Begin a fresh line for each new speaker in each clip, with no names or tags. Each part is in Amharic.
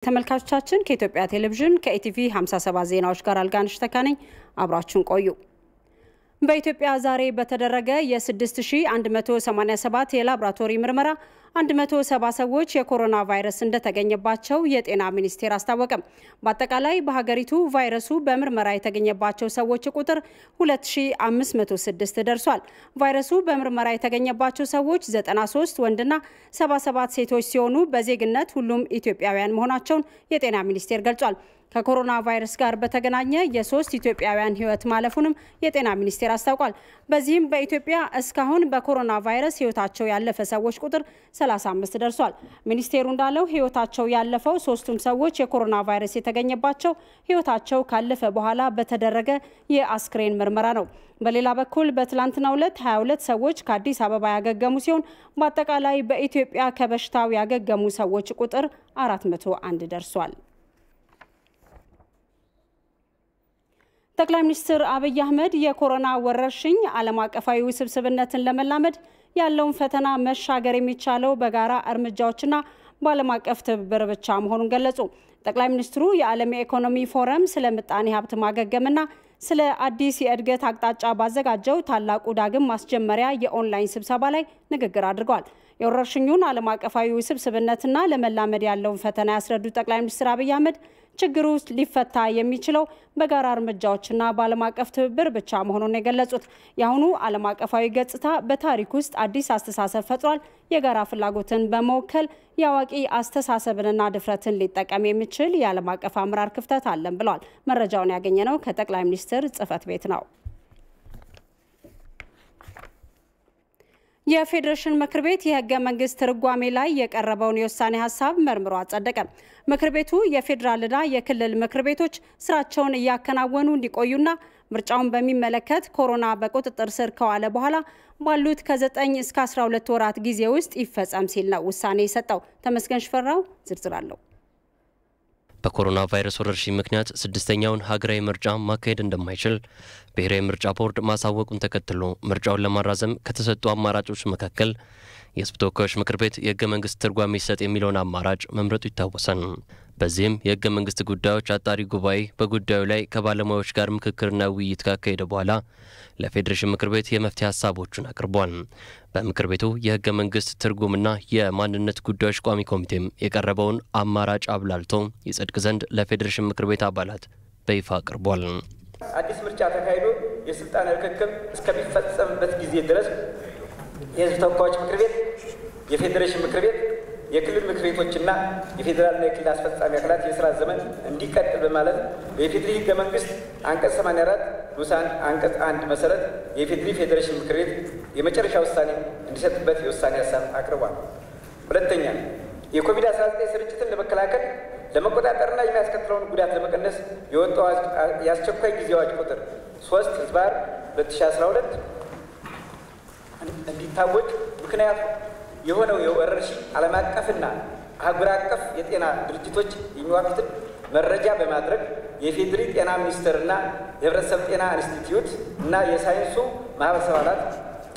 ተመልካቾቻችን ከኢትዮጵያ ቴሌቪዥን ከኢቲቪ 57 ዜናዎች ጋር አልጋንሽ ተካነኝ አብራችሁን ቆዩ። በኢትዮጵያ ዛሬ በተደረገ የ6187 የላብራቶሪ ምርመራ 170 ሰዎች የኮሮና ቫይረስ እንደተገኘባቸው የጤና ሚኒስቴር አስታወቀ። በአጠቃላይ በሀገሪቱ ቫይረሱ በምርመራ የተገኘባቸው ሰዎች ቁጥር 2506 ደርሷል። ቫይረሱ በምርመራ የተገኘባቸው ሰዎች 93 ወንድና 77 ሴቶች ሲሆኑ በዜግነት ሁሉም ኢትዮጵያውያን መሆናቸውን የጤና ሚኒስቴር ገልጿል። ከኮሮና ቫይረስ ጋር በተገናኘ የ3 ኢትዮጵያውያን ህይወት ማለፉንም የጤና ሚኒስቴር አስታውቋል። በዚህም በኢትዮጵያ እስካሁን በኮሮና ቫይረስ ህይወታቸው ያለፈ ሰዎች ቁጥር 35 ደርሷል። ሚኒስቴሩ እንዳለው ህይወታቸው ያለፈው 3ቱም ሰዎች የኮሮና ቫይረስ የተገኘባቸው ህይወታቸው ካለፈ በኋላ በተደረገ የአስክሬን ምርመራ ነው። በሌላ በኩል በትላንትናው ዕለት 22 ሰዎች ከአዲስ አበባ ያገገሙ ሲሆን በአጠቃላይ በኢትዮጵያ ከበሽታው ያገገሙ ሰዎች ቁጥር 401 ደርሷል። ጠቅላይ ሚኒስትር አብይ አህመድ የኮሮና ወረርሽኝ ዓለም አቀፋዊ ውስብስብነትን ለመላመድ ያለውን ፈተና መሻገር የሚቻለው በጋራ እርምጃዎችና በዓለም አቀፍ ትብብር ብቻ መሆኑን ገለጹ። ጠቅላይ ሚኒስትሩ የዓለም የኢኮኖሚ ፎረም ስለ ምጣኔ ሀብት ማገገምና ስለ አዲስ የእድገት አቅጣጫ ባዘጋጀው ታላቁ ዳግም ማስጀመሪያ የኦንላይን ስብሰባ ላይ ንግግር አድርገዋል። የወረርሽኙን ዓለም አቀፋዊ ውስብስብነትና ለመላመድ ያለውን ፈተና ያስረዱት ጠቅላይ ሚኒስትር አብይ አህመድ ችግሩ ሊፈታ የሚችለው በጋራ እርምጃዎችና በዓለም አቀፍ ትብብር ብቻ መሆኑን የገለጹት የአሁኑ ዓለም አቀፋዊ ገጽታ በታሪክ ውስጥ አዲስ አስተሳሰብ ፈጥሯል። የጋራ ፍላጎትን በመወከል የአዋቂ አስተሳሰብንና ድፍረትን ሊጠቀም የሚችል የዓለም አቀፍ አመራር ክፍተት አለን ብለዋል። መረጃውን ያገኘነው ከጠቅላይ ሚኒስትር ጽሕፈት ቤት ነው። የፌዴሬሽን ምክር ቤት የህገ መንግስት ትርጓሜ ላይ የቀረበውን የውሳኔ ሀሳብ መርምሮ አጸደቀ። ምክር ቤቱ የፌዴራልና የክልል ምክር ቤቶች ስራቸውን እያከናወኑ እንዲቆዩና ምርጫውን በሚመለከት ኮሮና በቁጥጥር ስር ከዋለ በኋላ ባሉት ከ9 እስከ 12 ወራት ጊዜ ውስጥ ይፈጸም ሲል ነው ውሳኔ የሰጠው። ተመስገን ሽፈራው ዝርዝር አለው።
በኮሮና ቫይረስ ወረርሽኝ ምክንያት ስድስተኛውን ሀገራዊ ምርጫ ማካሄድ እንደማይችል ብሔራዊ ምርጫ ቦርድ ማሳወቁን ተከትሎ ምርጫውን ለማራዘም ከተሰጡ አማራጮች መካከል የህዝብ ተወካዮች ምክር ቤት የህገ መንግስት ትርጓሜ ይሰጥ የሚለውን አማራጭ መምረጡ ይታወሳል። በዚህም የህገ መንግስት ጉዳዮች አጣሪ ጉባኤ በጉዳዩ ላይ ከባለሙያዎች ጋር ምክክርና ውይይት ካካሄደ በኋላ ለፌዴሬሽን ምክር ቤት የመፍትሄ ሀሳቦችን አቅርቧል። በምክር ቤቱ የህገ መንግስት ትርጉምና የማንነት ጉዳዮች ቋሚ ኮሚቴም የቀረበውን አማራጭ አብላልቶ ይጸድቅ ዘንድ ለፌዴሬሽን ምክር ቤት አባላት በይፋ አቅርቧል።
አዲስ ምርጫ ተካሂዶ የስልጣን ርክክብ እስከሚፈጸምበት ጊዜ ድረስ የህዝብ ተወካዮች ምክር ቤት፣ የፌዴሬሽን ምክር ቤት፣ የክልል ምክር ቤቶችና የፌዴራልና የክልል አስፈጻሚ አካላት የስራ ዘመን እንዲቀጥል በማለት በኢፌዴሪ ህገ መንግስት አንቀጽ 84 ንዑስ አንቀጽ 1 መሰረት የኢፌዴሪ ፌዴሬሽን ምክር ቤት የመጨረሻ ውሳኔ እንዲሰጥበት የውሳኔ ሀሳብ አቅርቧል። ሁለተኛ፣ የኮቪድ-19 ስርጭትን ለመከላከል ለመቆጣጠርና የሚያስከትለውን ጉዳት ለመቀነስ የወጣው የአስቸኳይ ጊዜ አዋጅ ቁጥር 3/2012 እንዲታወጅ ምክንያቱ የሆነው የወረርሽኝ ዓለም አቀፍና አህጉር አቀፍ የጤና ድርጅቶች የሚዋቅቱትን መረጃ በማድረግ የፌዴሪ ጤና ሚኒስቴርና የህብረተሰብ ጤና ኢንስቲትዩት እና የሳይንሱ ማህበረሰብ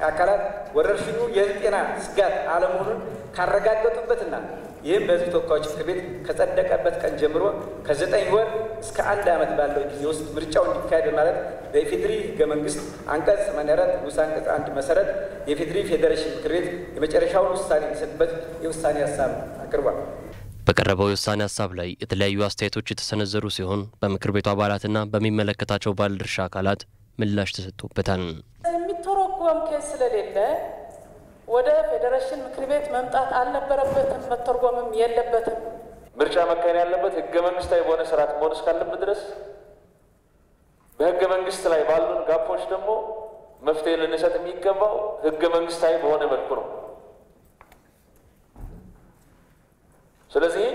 አካላት ወረርሽኙ የህዝብ ጤና ስጋት አለመሆኑን ካረጋገጡበትና ይህም በህዝብ ተወካዮች ምክር ቤት ከጸደቀበት ቀን ጀምሮ ከ9 ወር እስከ 1 ዓመት ባለው ጊዜ ውስጥ ምርጫው እንዲካሄድ በማለት በኢፌዴሪ ህገ መንግስት አንቀጽ 84 ንዑስ አንቀጽ 1 መሰረት የኢፌዴሪ ፌዴሬሽን ምክር ቤት የመጨረሻውን ውሳኔ እንዲሰጥበት የውሳኔ ሀሳብ አቅርቧል።
በቀረበው የውሳኔ ሀሳብ ላይ የተለያዩ አስተያየቶች የተሰነዘሩ ሲሆን በምክር ቤቱ አባላትና በሚመለከታቸው ባለድርሻ አካላት ምላሽ ተሰጥቶበታል።
የሚተረጎም ኬስ ስለሌለ ወደ ፌዴሬሽን ምክር ቤት መምጣት አልነበረበትም፣ መተርጎምም የለበትም።
ምርጫ መካሄድ ያለበት ህገ መንግስታዊ በሆነ ስርዓት መሆን እስካለበት ድረስ በህገ መንግስት ላይ ባሉን ጋፖች ደግሞ መፍትሄ ልንሰጥ የሚገባው ህገ መንግስታዊ በሆነ መልኩ ነው። ስለዚህ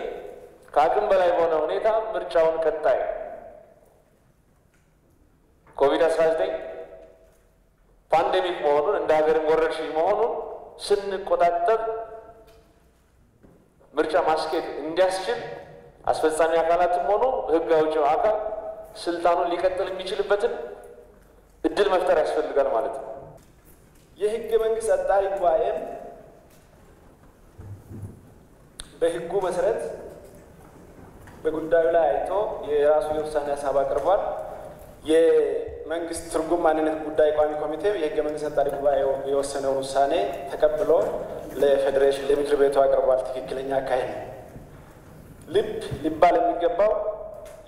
ከአቅም በላይ በሆነ ሁኔታ ምርጫውን ቀጣይ ኮቪድ-19 ፓንዴሚክ መሆኑን እንደ ሀገርም ወረርሽኝ መሆኑን ስንቆጣጠር ምርጫ ማስኬድ እንዲያስችል አስፈጻሚ አካላትም ሆኖ ህግ አውጪው አካል ስልጣኑን ሊቀጥል የሚችልበትን እድል መፍጠር ያስፈልጋል ማለት ነው።
የህገ መንግስት አጣሪ ጉባኤም በህጉ መሰረት በጉዳዩ ላይ አይቶ የራሱ የውሳኔ ሀሳብ አቅርቧል። የመንግስት ትርጉም ማንነት ጉዳይ ቋሚ ኮሚቴ የህገ መንግስት አጣሪ ጉባኤው የወሰነውን ውሳኔ ተቀብሎ ለፌዴሬሽን ለምክር ቤቱ አቅርቧል። ትክክለኛ አካሄድ ነው። ልብ ሊባል የሚገባው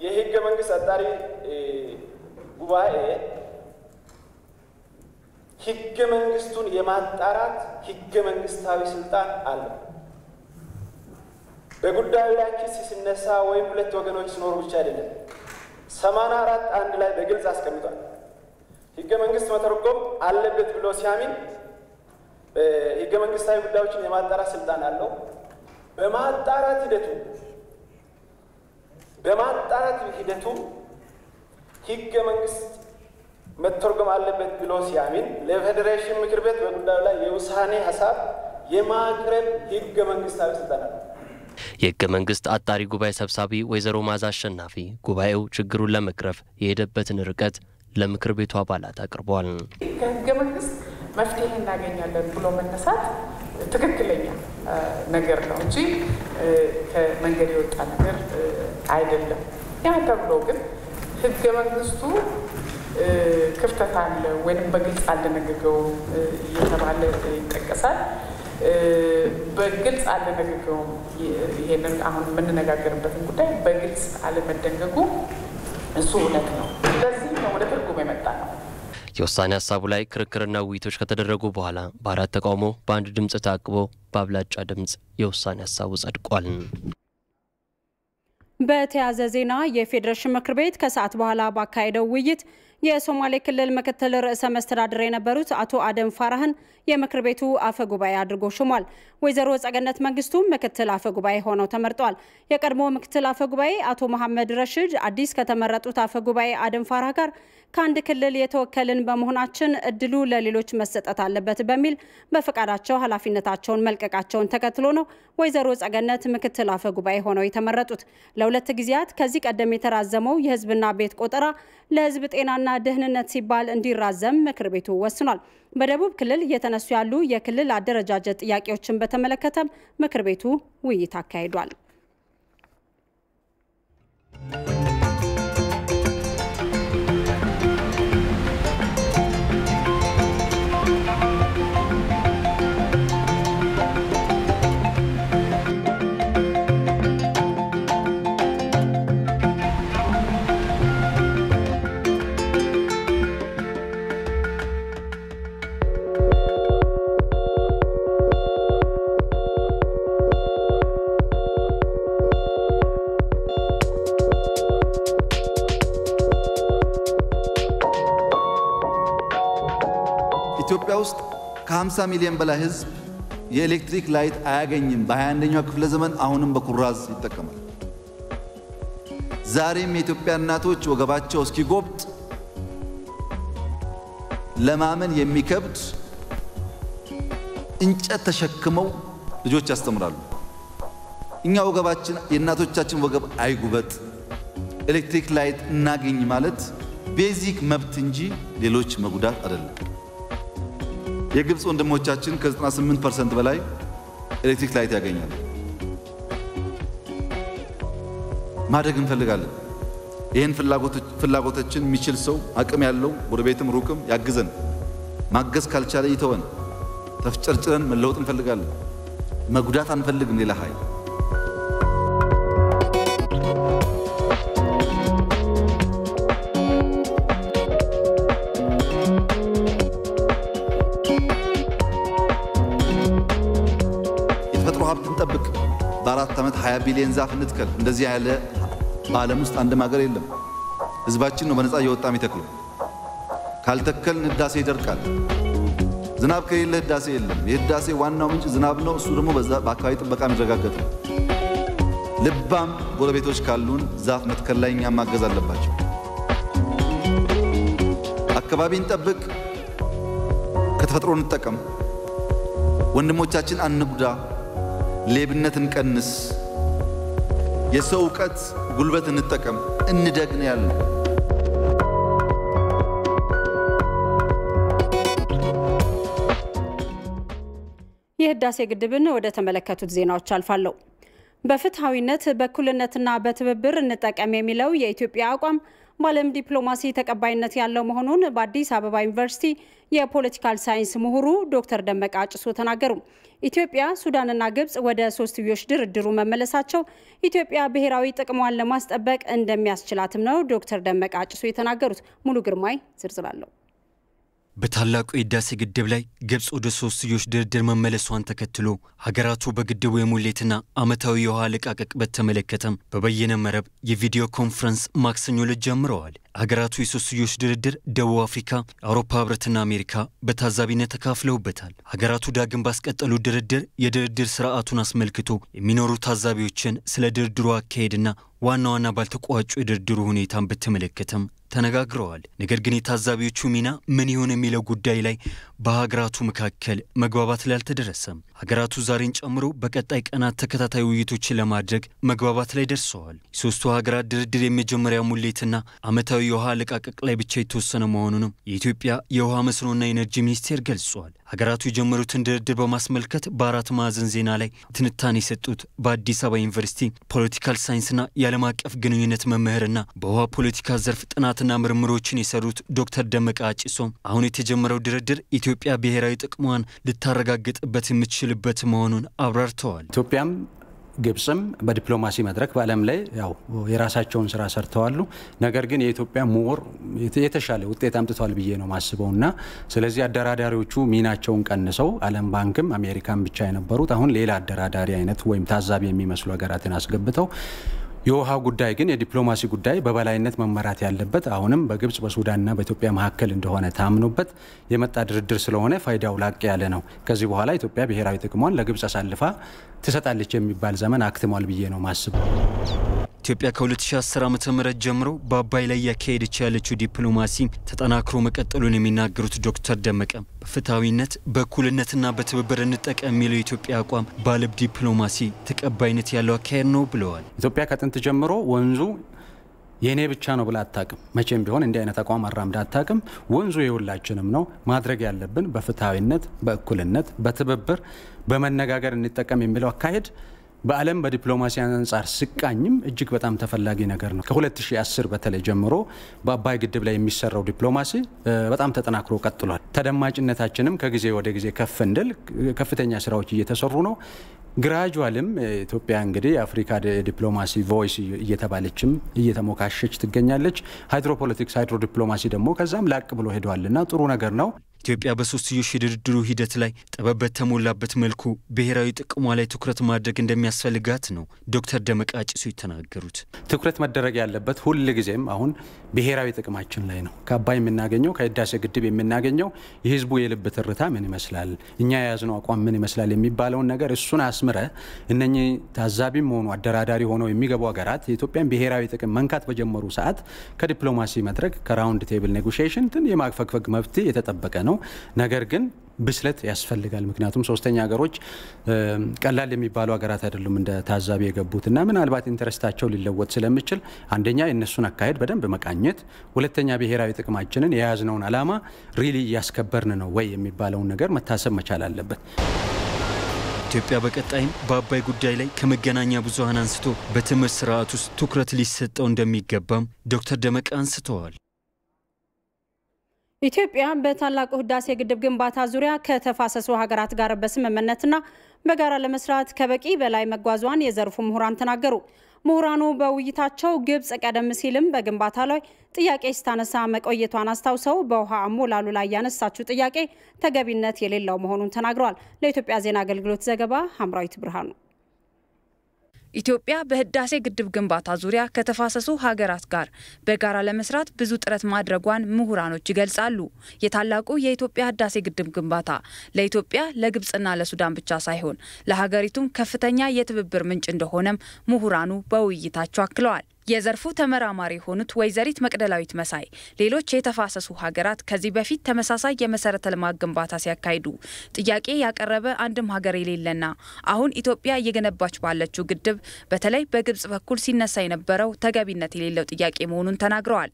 የህገ መንግስት አጣሪ ጉባኤ ህገ መንግስቱን የማጣራት ህገ መንግስታዊ ስልጣን አለው። በጉዳዩ ላይ ክስ ሲነሳ ወይም ሁለት ወገኖች ሲኖሩ ብቻ አይደለም። 84 አንድ ላይ በግልጽ አስቀምጧል። ህገ መንግስት መተርጎም አለበት ብሎ ሲያምን ህገ መንግስታዊ ጉዳዮችን የማጣራት ስልጣን አለው። በማጣራት ሂደቱ ህገ መንግስት መተርጎም አለበት ብሎ ሲያምን ለፌዴሬሽን ምክር ቤት በጉዳዩ ላይ የውሳኔ ሀሳብ የማቅረብ ህገ መንግስታዊ ስልጣን አለው።
የህገ መንግስት አጣሪ ጉባኤ ሰብሳቢ ወይዘሮ ማዛ አሸናፊ ጉባኤው ችግሩን ለመቅረፍ የሄደበትን ርቀት ለምክር ቤቱ አባላት አቅርበዋል።
ከህገ መንግስት መፍትሄ እናገኛለን ብሎ መነሳት ትክክለኛ ነገር ነው እንጂ ከመንገድ የወጣ ነገር አይደለም። ያ ተብሎ ግን ህገ መንግስቱ ክፍተት አለ ወይም በግልጽ አልደነገገውም እየተባለ ይጠቀሳል። በግልጽ አልደነገገውም። ይሄንን አሁን የምንነጋገርበትን ጉዳይ በግልጽ አለመደንገጉ እሱ እውነት ነው። ስለዚህ ነው ወደ ትርጉም የመጣ ነው።
የውሳኔ ሀሳቡ ላይ ክርክርና ውይይቶች ከተደረጉ በኋላ በአራት ተቃውሞ በአንድ ድምጽ ታቅቦ በአብላጫ ድምጽ የውሳኔ ሀሳቡ ጸድቋል።
በተያዘ ዜና የፌዴሬሽን ምክር ቤት ከሰዓት በኋላ ባካሄደው ውይይት የሶማሌ ክልል ምክትል ርዕሰ መስተዳድር የነበሩት አቶ አደም ፋራህን የምክር ቤቱ አፈ ጉባኤ አድርጎ ሾሟል። ወይዘሮ ጸገነት መንግስቱ ምክትል አፈ ጉባኤ ሆነው ተመርጠዋል። የቀድሞ ምክትል አፈ ጉባኤ አቶ መሐመድ ረሽድ አዲስ ከተመረጡት አፈ ጉባኤ አደም ፋራህ ጋር ከአንድ ክልል የተወከልን በመሆናችን እድሉ ለሌሎች መሰጠት አለበት በሚል በፈቃዳቸው ኃላፊነታቸውን መልቀቃቸውን ተከትሎ ነው ወይዘሮ ጸገነት ምክትል አፈ ጉባኤ ሆነው የተመረጡት። ለሁለት ጊዜያት ከዚህ ቀደም የተራዘመው የህዝብና ቤት ቆጠራ ለህዝብ ጤናና ደህንነት ሲባል እንዲራዘም ምክር ቤቱ ወስኗል። በደቡብ ክልል እየተነሱ ያሉ የክልል አደረጃጀት ጥያቄዎችን በተመለከተም ምክር ቤቱ ውይይት አካሂዷል።
ኢትዮጵያ ውስጥ ከ50 ሚሊዮን በላይ ህዝብ የኤሌክትሪክ ላይት አያገኝም። በ21ኛው ክፍለ ዘመን አሁንም በኩራዝ ይጠቀማል። ዛሬም የኢትዮጵያ እናቶች ወገባቸው እስኪጎብጥ ለማመን የሚከብድ እንጨት ተሸክመው ልጆች ያስተምራሉ። እኛ ወገባችን የእናቶቻችን ወገብ አይጉበጥ፣ ኤሌክትሪክ ላይት እናገኝ ማለት ቤዚክ መብት እንጂ ሌሎች መጉዳት አይደለም። የግብጽ ወንድሞቻችን ከ98% በላይ ኤሌክትሪክ ላይት ያገኛሉ። ማድረግ እንፈልጋለን። ይህን ፍላጎታችን የሚችል ሰው አቅም ያለው ጎረቤትም ሩቅም ያግዘን። ማገዝ ካልቻለ ይተወን። ተፍጨርጭረን መለወጥ እንፈልጋለን። መጉዳት አንፈልግም ሌላ ኃይል። ጠብቅ በ4 ዓመት 20 ቢሊዮን ዛፍ እንትከል። እንደዚህ ያለ በዓለም ውስጥ አንድም ሀገር የለም። ህዝባችን ነው በነፃ እየወጣ የሚተክለው። ካልተከልን ህዳሴ ይደርቃል። ዝናብ ከሌለ ህዳሴ የለም። የህዳሴ ዋናው ምንጭ ዝናብ ነው። እሱ ደግሞ በአካባቢ ጥበቃ የሚረጋገጥ ነው። ልባም ጎረቤቶች ካሉን ዛፍ መትከል ላይ እኛም ማገዝ አለባቸው። አካባቢን ጠብቅ፣ ከተፈጥሮ እንጠቀም፣ ወንድሞቻችን አንጉዳ፣ ሌብነትን ቀንስ፣ የሰው ዕውቀት ጉልበት እንጠቀም፣ እንደግን ያለው
የህዳሴ ግድብን ወደ ተመለከቱት ዜናዎች አልፋለሁ። በፍትሃዊነት በእኩልነትና በትብብር እንጠቀም የሚለው የኢትዮጵያ አቋም በዓለም ዲፕሎማሲ ተቀባይነት ያለው መሆኑን በአዲስ አበባ ዩኒቨርሲቲ የፖለቲካል ሳይንስ ምሁሩ ዶክተር ደመቀ አጭሶ ተናገሩ። ኢትዮጵያ፣ ሱዳንና ግብጽ ወደ ሶስትዮሽ ድርድሩ መመለሳቸው ኢትዮጵያ ብሔራዊ ጥቅሟን ለማስጠበቅ እንደሚያስችላትም ነው ዶክተር ደመቀ አጭሶ የተናገሩት። ሙሉ ግርማይ ዝርዝር አለው።
በታላቁ የህዳሴ ግድብ ላይ ግብጽ ወደ ሶስትዮሽ ድርድር መመለሷን ተከትሎ ሀገራቱ በግድቡ የሙሌትና ዓመታዊ የውሃ አለቃቀቅ በተመለከተም በበየነ መረብ የቪዲዮ ኮንፈረንስ ማክሰኞ ዕለት ጀምረዋል። ሀገራቱ የሶስትዮሽ ድርድር ደቡብ አፍሪካ፣ አውሮፓ ህብረትና አሜሪካ በታዛቢነት ተካፍለውበታል። ሀገራቱ ዳግም ባስቀጠሉ ድርድር የድርድር ስርዓቱን አስመልክቶ የሚኖሩ ታዛቢዎችን ስለ ድርድሩ አካሄድና ዋና ዋና ባልተቋጩ የድርድሩ ሁኔታን በተመለከተም ተነጋግረዋል። ነገር ግን የታዛቢዎቹ ሚና ምን ይሆን የሚለው ጉዳይ ላይ በሀገራቱ መካከል መግባባት ላይ አልተደረሰም። ሀገራቱ ዛሬን ጨምሮ በቀጣይ ቀናት ተከታታይ ውይይቶችን ለማድረግ መግባባት ላይ ደርሰዋል። የሶስቱ ሀገራት ድርድር የመጀመሪያ ሙሌትና ዓመታዊ የውሃ አለቃቀቅ ላይ ብቻ የተወሰነ መሆኑንም የኢትዮጵያ የውሃ መስኖና ኢነርጂ ሚኒስቴር ገልጿል። ሀገራቱ የጀመሩትን ድርድር በማስመልከት በአራት ማዕዘን ዜና ላይ ትንታኔ የሰጡት በአዲስ አበባ ዩኒቨርሲቲ ፖለቲካል ሳይንስና የዓለም አቀፍ ግንኙነት መምህርና በውሃ ፖለቲካ ዘርፍ ጥናትና ምርምሮችን የሰሩት ዶክተር ደመቀ አጭሶ አሁን የተጀመረው ድርድር ኢትዮጵያ ብሔራዊ ጥቅሟን ልታረጋግጥበት የምትችልበት መሆኑን አብራርተዋል።
ኢትዮጵያም ግብጽም በዲፕሎማሲ መድረክ በዓለም ላይ ያው የራሳቸውን ስራ ሰርተዋል። ነገር ግን የኢትዮጵያ ሞር የተሻለ ውጤት አምጥቷል ብዬ ነው ማስበውና ስለዚህ አደራዳሪዎቹ ሚናቸውን ቀንሰው ዓለም ባንክም አሜሪካም ብቻ የነበሩት አሁን ሌላ አደራዳሪ አይነት ወይም ታዛቢ የሚመስሉ ሀገራትን አስገብተው የውሃ ጉዳይ ግን የዲፕሎማሲ ጉዳይ በበላይነት መመራት ያለበት አሁንም በግብጽ በሱዳንና በኢትዮጵያ መካከል እንደሆነ ታምኖበት የመጣ ድርድር ስለሆነ ፋይዳው ላቅ ያለ ነው። ከዚህ በኋላ ኢትዮጵያ ብሔራዊ ጥቅሟን ለግብጽ አሳልፋ ትሰጣለች የሚባል ዘመን አክትሟል ብዬ ነው ማስበው።
ኢትዮጵያ ከ2010 ዓ.ም ጀምሮ በአባይ ላይ ያካሄደች ያለችው ዲፕሎማሲ ተጠናክሮ መቀጠሉን የሚናገሩት ዶክተር ደመቀ በፍትሃዊነት በእኩልነትና በትብብር እንጠቀም የሚለው የኢትዮጵያ አቋም ባለብ ዲፕሎማሲ ተቀባይነት ያለው አካሄድ ነው ብለዋል።
ኢትዮጵያ ከጥንት ጀምሮ ወንዙ የኔ ብቻ ነው ብላ አታውቅም። መቼም ቢሆን እንዲህ አይነት አቋም አራምዳ አታውቅም። ወንዙ የሁላችንም ነው። ማድረግ ያለብን በፍትሃዊነት፣ በእኩልነት፣ በትብብር በመነጋገር እንጠቀም የሚለው አካሄድ በዓለም በዲፕሎማሲ አንጻር ስቃኝም እጅግ በጣም ተፈላጊ ነገር ነው። ከ2010 በተለይ ጀምሮ በአባይ ግድብ ላይ የሚሰራው ዲፕሎማሲ በጣም ተጠናክሮ ቀጥሏል። ተደማጭነታችንም ከጊዜ ወደ ጊዜ ከፍ እንድል ከፍተኛ ስራዎች እየተሰሩ ነው። ግራጁዋልም ኢትዮጵያ እንግዲህ የአፍሪካ ዲፕሎማሲ ቮይስ እየተባለችም እየተሞካሸች ትገኛለች። ሃይድሮፖለቲክስ ሃይድሮ ዲፕሎማሲ ደግሞ ከዛም ላቅ ብሎ ሄዷልና ጥሩ ነገር ነው።
ኢትዮጵያ በሶስትዮሽ የድርድሩ ሂደት ላይ ጥበብ በተሞላበት መልኩ ብሔራዊ ጥቅሟ ላይ ትኩረት ማድረግ እንደሚያስፈልጋት ነው ዶክተር ደመቀ አጭሶ የተናገሩት።
ትኩረት መደረግ ያለበት ሁሉ ጊዜም አሁን ብሔራዊ ጥቅማችን ላይ ነው። ከአባይ የምናገኘው ከህዳሴ ግድብ የምናገኘው የህዝቡ የልብ ትርታ ምን ይመስላል፣ እኛ የያዝነው አቋም ምን ይመስላል የሚባለውን ነገር እሱን አስምረ እነኚህ ታዛቢም ሆኑ አደራዳሪ ሆነው የሚገቡ ሀገራት የኢትዮጵያን ብሔራዊ ጥቅም መንካት በጀመሩ ሰዓት ከዲፕሎማሲ መድረክ ከራውንድ ቴብል ኔጎሺዬሽን የማፈግፈግ መብት የተጠበቀ ነው። ነገር ግን ብስለት ያስፈልጋል። ምክንያቱም ሶስተኛ ሀገሮች ቀላል የሚባሉ ሀገራት አይደሉም እንደ ታዛቢ የገቡትና ምናልባት ኢንተረስታቸው ሊለወጥ ስለሚችል አንደኛ የነሱን አካሄድ በደንብ መቃኘት፣ ሁለተኛ ብሔራዊ ጥቅማችንን የያዝነውን ዓላማ ሪሊ እያስከበርን ነው ወይ የሚባለውን ነገር መታሰብ መቻል አለበት።
ኢትዮጵያ በቀጣይም በአባይ ጉዳይ ላይ ከመገናኛ ብዙሃን አንስቶ በትምህርት ስርዓት ውስጥ ትኩረት ሊሰጠው እንደሚገባም ዶክተር ደመቀ አንስተዋል።
ኢትዮጵያ በታላቁ ህዳሴ ግድብ ግንባታ ዙሪያ ከተፋሰሱ ሀገራት ጋር በስምምነትና በጋራ ለመስራት ከበቂ በላይ መጓዟን የዘርፉ ምሁራን ተናገሩ። ምሁራኑ በውይይታቸው ግብጽ ቀደም ሲልም በግንባታ ላይ ጥያቄ ስታነሳ መቆየቷን አስታውሰው በውሃ አሞላሉ ላይ ያነሳችው ጥያቄ ተገቢነት የሌለው መሆኑን ተናግረዋል። ለኢትዮጵያ ዜና አገልግሎት ዘገባ ሐምራዊት ብርሃኑ።
ኢትዮጵያ በህዳሴ ግድብ ግንባታ ዙሪያ ከተፋሰሱ ሀገራት ጋር በጋራ ለመስራት ብዙ ጥረት ማድረጓን ምሁራኖች ይገልጻሉ። የታላቁ የኢትዮጵያ ህዳሴ ግድብ ግንባታ ለኢትዮጵያ ለግብጽና ለሱዳን ብቻ ሳይሆን ለሀገሪቱም ከፍተኛ የትብብር ምንጭ እንደሆነም ምሁራኑ በውይይታቸው አክለዋል። የዘርፉ ተመራማሪ ሆኑት ወይዘሪት መቅደላዊት መሳይ ሌሎች የተፋሰሱ ሀገራት ከዚህ በፊት ተመሳሳይ የመሰረተ ልማት ግንባታ ሲያካሂዱ ጥያቄ ያቀረበ አንድም ሀገር የሌለና አሁን ኢትዮጵያ እየገነባች ባለችው ግድብ በተለይ በግብጽ በኩል ሲነሳ የነበረው ተገቢነት የሌለው ጥያቄ መሆኑን ተናግረዋል።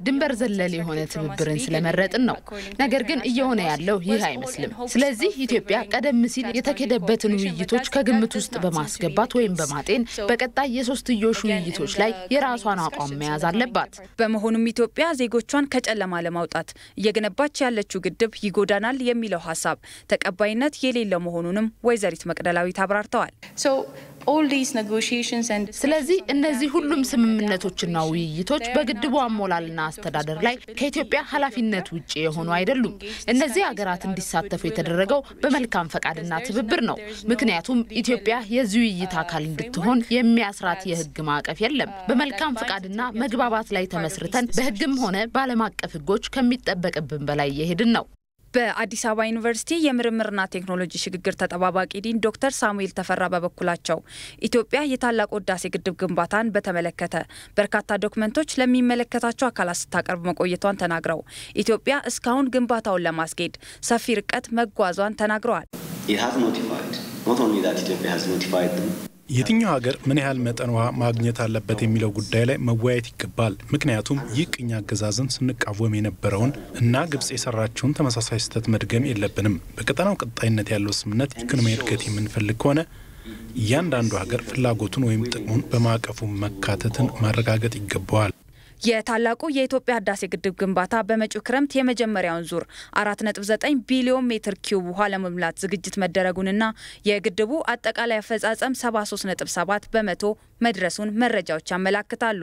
ድንበር ዘለል የሆነ ትብብርን ስለመረጥን ነው። ነገር ግን እየሆነ ያለው ይህ አይመስልም። ስለዚህ ኢትዮጵያ ቀደም ሲል የተከደበትን ውይይቶች ከግምት ውስጥ በማስገባት ወይም በማጤን በቀጣይ የሶስትዮሽ ውይይቶች ላይ የራሷን አቋም መያዝ አለባት።
በመሆኑም ኢትዮጵያ ዜጎቿን ከጨለማ ለማውጣት እየገነባች ያለችው ግድብ ይጎዳናል የሚለው ሐሳብ ተቀባይነት የሌለው መሆኑንም ወይዘሪት መቅደላዊት አብራርተዋል።
ስለዚህ እነዚህ ሁሉም ስምምነቶችና ውይይቶች በግድቡ አሞላልና አስተዳደር ላይ ከኢትዮጵያ ኃላፊነት ውጪ የሆኑ አይደሉም። እነዚህ ሀገራት እንዲሳተፉ የተደረገው በመልካም ፈቃድና ትብብር ነው። ምክንያቱም ኢትዮጵያ የዚህ ውይይት አካል እንድትሆን የሚያስራት የህግ ማዕቀፍ የለም። በመልካም ፈቃድና መግባባት ላይ ተመስርተን በህግም ሆነ በዓለም አቀፍ ህጎች ከሚጠበቅብን በላይ እየሄድን ነው።
በአዲስ አበባ ዩኒቨርሲቲ የምርምርና ቴክኖሎጂ ሽግግር ተጠባባቂ ዲን ዶክተር ሳሙኤል ተፈራ በበኩላቸው ኢትዮጵያ የታላቁ ህዳሴ ግድብ ግንባታን በተመለከተ በርካታ ዶክመንቶች ለሚመለከታቸው አካላት ስታቀርብ መቆየቷን ተናግረው ኢትዮጵያ እስካሁን ግንባታውን ለማስኬድ ሰፊ ርቀት መጓዟን ተናግረዋል።
የትኛው ሀገር ምን ያህል መጠን ውሃ ማግኘት አለበት የሚለው ጉዳይ ላይ መወያየት ይገባል። ምክንያቱም ይህ ቅኝ አገዛዝን ስንቃወም የነበረውን እና ግብጽ የሰራችውን ተመሳሳይ ስህተት መድገም የለብንም። በቀጠናው ቀጣይነት ያለው ስምምነት ኢኮኖሚያዊ እድገት የምንፈልግ ከሆነ እያንዳንዱ ሀገር ፍላጎቱን ወይም ጥቅሙን በማዕቀፉ መካተትን ማረጋገጥ ይገባዋል።
የታላቁ የኢትዮጵያ ህዳሴ ግድብ ግንባታ በመጪው ክረምት የመጀመሪያውን ዙር 4.9 ቢሊዮን ሜትር ኪዩብ ውሃ ለመሙላት ዝግጅት መደረጉንና የግድቡ አጠቃላይ አፈጻጸም 73.7% መድረሱን መረጃዎች ያመለክታሉ።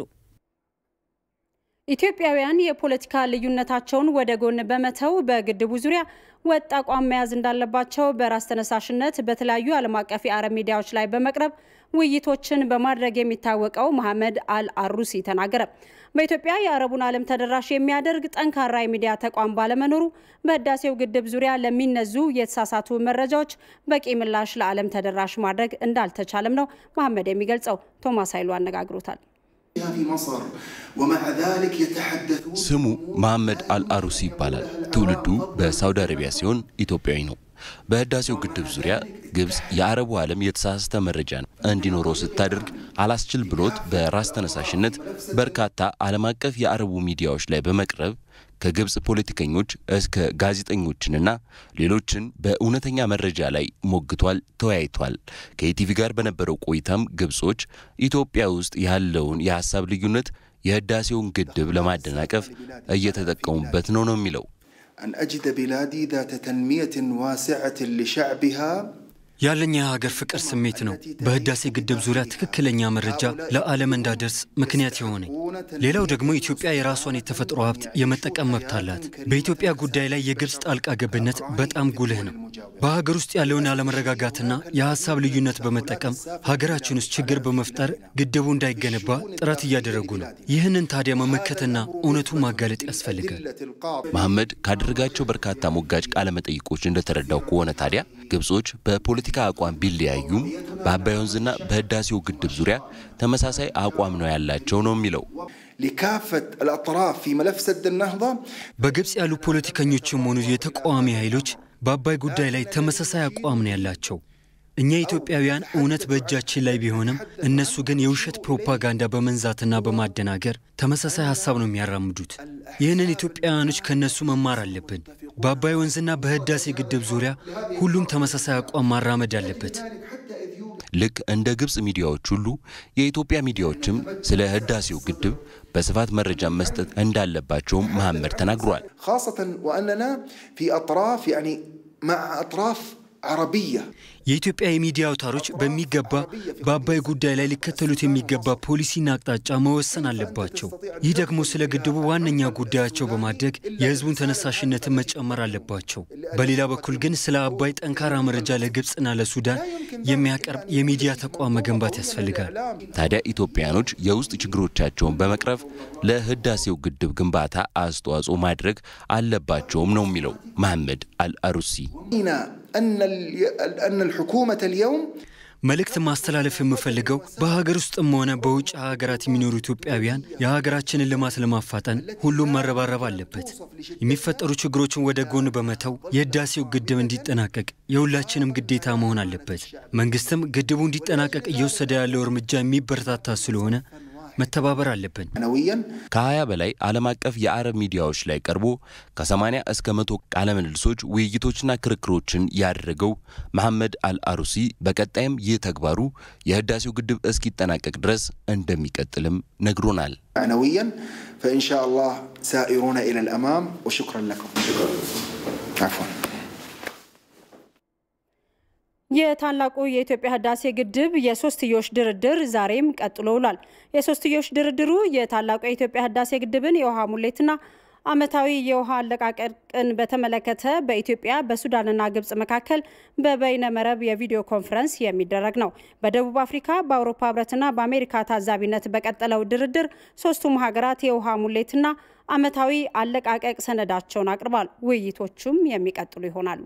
ኢትዮጵያውያን የፖለቲካ ልዩነታቸውን ወደ ጎን በመተው በግድቡ ዙሪያ ወጥ አቋም መያዝ እንዳለባቸው በራስ ተነሳሽነት በተለያዩ ዓለም አቀፍ የአረብ ሚዲያዎች ላይ በመቅረብ ውይይቶችን በማድረግ የሚታወቀው መሐመድ አልአሩሲ ተናገረ። በኢትዮጵያ የአረቡን ዓለም ተደራሽ የሚያደርግ ጠንካራ የሚዲያ ተቋም ባለመኖሩ በህዳሴው ግድብ ዙሪያ ለሚነዙ የተሳሳቱ መረጃዎች በቂ ምላሽ ለዓለም ተደራሽ ማድረግ እንዳልተቻለም ነው መሐመድ የሚገልጸው። ቶማስ ኃይሉ አነጋግሮታል።
ስሙ መሐመድ አልአሩሲ ይባላል። ትውልዱ በሳውዲ አረቢያ ሲሆን ኢትዮጵያዊ ነው። በህዳሴው ግድብ ዙሪያ ግብጽ የአረቡ ዓለም የተሳሳተ መረጃን እንዲኖረው ስታደርግ አላስችል ብሎት በራስ ተነሳሽነት በርካታ ዓለም አቀፍ የአረቡ ሚዲያዎች ላይ በመቅረብ ከግብጽ ፖለቲከኞች እስከ ጋዜጠኞችንና ሌሎችን በእውነተኛ መረጃ ላይ ሞግቷል፣ ተወያይቷል። ከኢቲቪ ጋር በነበረው ቆይታም ግብጾች ኢትዮጵያ ውስጥ ያለውን የሐሳብ ልዩነት የህዳሴውን ግድብ ለማደናቀፍ እየተጠቀሙበት ነው የሚለው።
أن أجد بلادي ذات تنمية واسعة لشعبها
ያለኛ ሀገር ፍቅር ስሜት ነው በህዳሴ ግድብ ዙሪያ ትክክለኛ መረጃ ለዓለም እንዳደርስ ምክንያት የሆነ። ሌላው ደግሞ ኢትዮጵያ የራሷን የተፈጥሮ ሀብት የመጠቀም መብት አላት። በኢትዮጵያ ጉዳይ ላይ የግብጽ ጣልቃ ገብነት በጣም ጉልህ ነው። በሀገር ውስጥ ያለውን አለመረጋጋትና የሐሳብ ልዩነት በመጠቀም ሀገራችን ውስጥ ችግር በመፍጠር ግድቡ እንዳይገነባ ጥረት እያደረጉ ነው። ይህንን ታዲያ መመከትና እውነቱን ማጋለጥ ያስፈልጋል።
መሐመድ ካደረጋቸው በርካታ ሞጋጭ ቃለ መጠይቆች እንደተረዳው ከሆነ ታዲያ ግብጾች በፖለቲካ አቋም ቢለያዩም በአባይ ወንዝና በህዳሴው ግድብ ዙሪያ ተመሳሳይ አቋም ነው ያላቸው ነው የሚለው።
لكافة الأطراف في ملف سد النهضة
በግብጽ ያሉ ፖለቲከኞችም ሆኑ የተቃዋሚ ኃይሎች በአባይ ጉዳይ ላይ ተመሳሳይ አቋም ነው ያላቸው። እኛ ኢትዮጵያውያን እውነት በእጃችን ላይ ቢሆንም እነሱ ግን የውሸት ፕሮፓጋንዳ በመንዛትና በማደናገር ተመሳሳይ ሐሳብ ነው የሚያራምዱት። ይህንን ኢትዮጵያውያኖች ከነሱ መማር አለብን። በአባይ ወንዝና በህዳሴ ግድብ ዙሪያ ሁሉም ተመሳሳይ አቋም ማራመድ አለበት።
ልክ እንደ ግብጽ ሚዲያዎች ሁሉ የኢትዮጵያ ሚዲያዎችም ስለ ህዳሴው ግድብ በስፋት መረጃ መስጠት እንዳለባቸው መሐመድ ተናግሯል።
خاصة وأننا في أطراف يعني مع أطراف عربية
የኢትዮጵያ የሚዲያ አውታሮች በሚገባ በአባይ ጉዳይ ላይ ሊከተሉት የሚገባ ፖሊሲና አቅጣጫ መወሰን አለባቸው። ይህ ደግሞ ስለ ግድቡ ዋነኛ ጉዳያቸው በማድረግ የህዝቡን ተነሳሽነትን መጨመር አለባቸው። በሌላ በኩል ግን ስለ አባይ ጠንካራ መረጃ ለግብጽና ለሱዳን የሚያቀርብ የሚዲያ ተቋም መገንባት ያስፈልጋል።
ታዲያ ኢትዮጵያኖች የውስጥ ችግሮቻቸውን በመቅረፍ ለህዳሴው ግድብ ግንባታ አስተዋጽኦ ማድረግ አለባቸውም ነው የሚለው መሐመድ አልአሩሲ።
أن الحكومة اليوم
መልእክት ማስተላለፍ የምፈልገው በሀገር ውስጥም ሆነ በውጭ ሀገራት የሚኖሩ ኢትዮጵያውያን የሀገራችንን ልማት ለማፋጠን ሁሉም መረባረብ አለበት። የሚፈጠሩ ችግሮችን ወደ ጎን በመተው የህዳሴው ግድብ እንዲጠናቀቅ የሁላችንም ግዴታ መሆን አለበት። መንግስትም ግድቡ እንዲጠናቀቅ እየወሰደ ያለው እርምጃ የሚበረታታ ስለሆነ መተባበር አለብን።
ከ20 በላይ ዓለም አቀፍ የአረብ ሚዲያዎች ላይ ቀርቦ ከ80 እስከ 100 ቃለ ምልልሶች ውይይቶችና ክርክሮችን ያደረገው መሐመድ አልአሩሲ በቀጣይም ይህ ተግባሩ የህዳሴው ግድብ እስኪጠናቀቅ ድረስ እንደሚቀጥልም ነግሮናል።
معنويا فإن شاء الله سائرون إلى الأمام وشكرا لكم. عفوا.
የታላቁ የኢትዮጵያ ህዳሴ ግድብ የሶስትዮሽ ድርድር ዛሬም ቀጥሎ ውሏል። የሶስትዮሽ ድርድሩ የታላቁ የኢትዮጵያ ህዳሴ ግድብን የውሃ ሙሌትና ዓመታዊ የውሃ አለቃቀቅን በተመለከተ በኢትዮጵያ በሱዳንና ግብጽ መካከል በበይነ መረብ የቪዲዮ ኮንፈረንስ የሚደረግ ነው። በደቡብ አፍሪካ በአውሮፓ ህብረትና በአሜሪካ ታዛቢነት በቀጠለው ድርድር ሶስቱም ሀገራት የውሃ ሙሌትና ዓመታዊ አለቃቀቅ ሰነዳቸውን አቅርበዋል። ውይይቶቹም የሚቀጥሉ ይሆናሉ።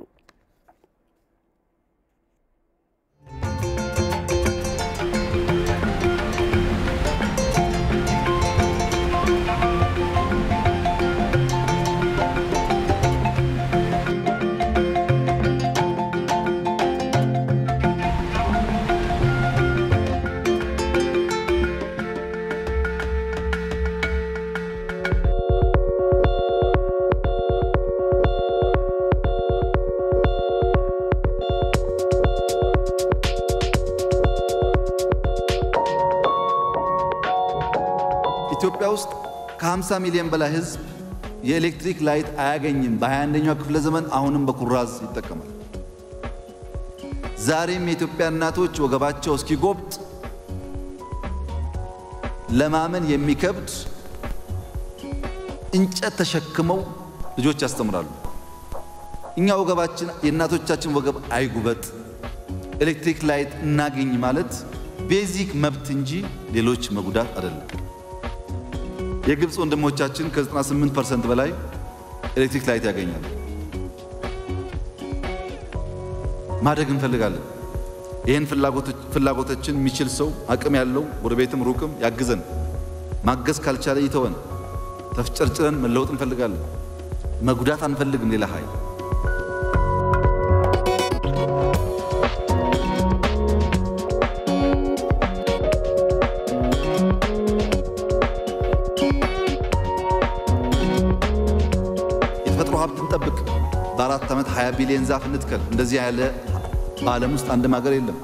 ኢትዮጵያ ውስጥ ከ50 ሚሊዮን በላይ ህዝብ የኤሌክትሪክ ላይት አያገኝም። በ21ኛው ክፍለ ዘመን አሁንም በኩራዝ ይጠቀማል። ዛሬም የኢትዮጵያ እናቶች ወገባቸው እስኪጎብጥ ለማመን የሚከብድ እንጨት ተሸክመው ልጆች ያስተምራሉ። እኛ ወገባችን የእናቶቻችን ወገብ አይጉበጥ፣ ኤሌክትሪክ ላይት እናገኝ ማለት ቤዚክ መብት እንጂ ሌሎች መጉዳት አይደለም። የግብጽ ወንድሞቻችን ከ98% በላይ ኤሌክትሪክ ላይት ያገኛሉ። ማደግ እንፈልጋለን። ይህን ፍላጎቶችን የሚችል ሰው አቅም ያለው ጎረቤትም ሩቅም ያግዘን። ማገዝ ካልቻለ ይተወን። ተፍጨርጭረን መለወጥ እንፈልጋለን። መጉዳት አንፈልግም ሌላ ኃይል። የተፈጥሮ ሀብት እንጠብቅ። በ4 ዓመት 20 ቢሊዮን ዛፍ እንትከል። እንደዚህ ያለ በዓለም ውስጥ አንድም ሀገር የለም።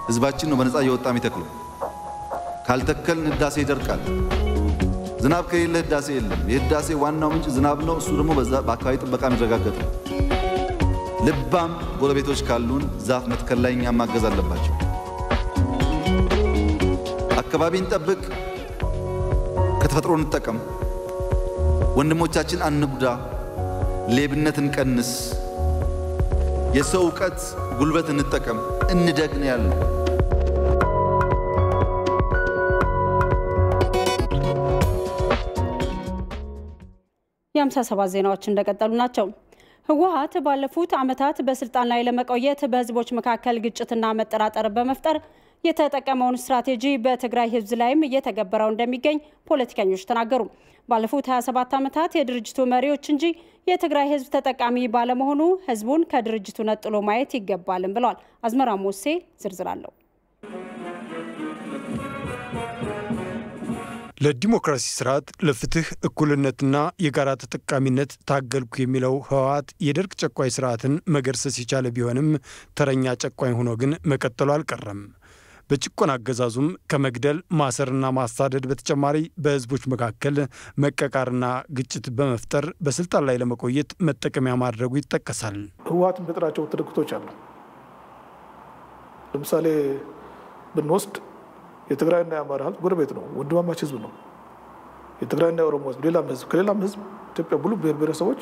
ህዝባችን ነው በነፃ እየወጣ የሚተክለው። ካልተከልን ህዳሴ ይደርቃል። ዝናብ ከሌለ ህዳሴ የለም። የህዳሴ ዋናው ምንጭ ዝናብ ነው። እሱ ደግሞ በአካባቢ ጥበቃ የሚረጋገጥ ነው። ልባም ጎረቤቶች ካሉን ዛፍ መትከል ላይ እኛም ማገዝ አለባቸው። አካባቢን ጠብቅ፣ ከተፈጥሮ እንጠቀም፣ ወንድሞቻችን አንጉዳ፣ ሌብነት እንቀንስ፣ የሰው ዕውቀት ጉልበት እንጠቀም፣ እንደግ ነው ያለው።
የ57 ዜናዎች እንደቀጠሉ ናቸው። ህወሓት ባለፉት ዓመታት በስልጣን ላይ ለመቆየት በህዝቦች መካከል ግጭትና መጠራጠር በመፍጠር የተጠቀመውን ስትራቴጂ በትግራይ ህዝብ ላይም እየተገበረው እንደሚገኝ ፖለቲከኞች ተናገሩ። ባለፉት 27 ዓመታት የድርጅቱ መሪዎች እንጂ የትግራይ ህዝብ ተጠቃሚ ባለመሆኑ ህዝቡን ከድርጅቱ ነጥሎ ማየት ይገባልም ብለዋል። አዝመራ ሞሴ ዝርዝር አለው።
ለዲሞክራሲ ስርዓት፣ ለፍትህ፣ እኩልነትና የጋራ ተጠቃሚነት ታገልኩ የሚለው ህወሓት የደርግ ጨቋኝ ስርዓትን መገርሰስ የቻለ ቢሆንም ተረኛ ጨቋኝ ሆኖ ግን መቀጠሉ አልቀረም። በጭቆና አገዛዙም ከመግደል ማሰርና ማሳደድ በተጨማሪ በህዝቦች መካከል መቀቃርና ግጭት በመፍጠር በስልጣን ላይ ለመቆየት መጠቀሚያ ማድረጉ ይጠቀሳል።
ህወሓትን በጥራቸው ትርክቶች አሉ። ለምሳሌ ብንወስድ የትግራይና የአማራ ህዝብ ጎረቤት ነው፣ ወንድማማች ህዝብ ነው። የትግራይና የኦሮሞ ህዝብ ከሌላም ህዝብ ኢትዮጵያ ብሉ ብሔር ብሔረሰቦች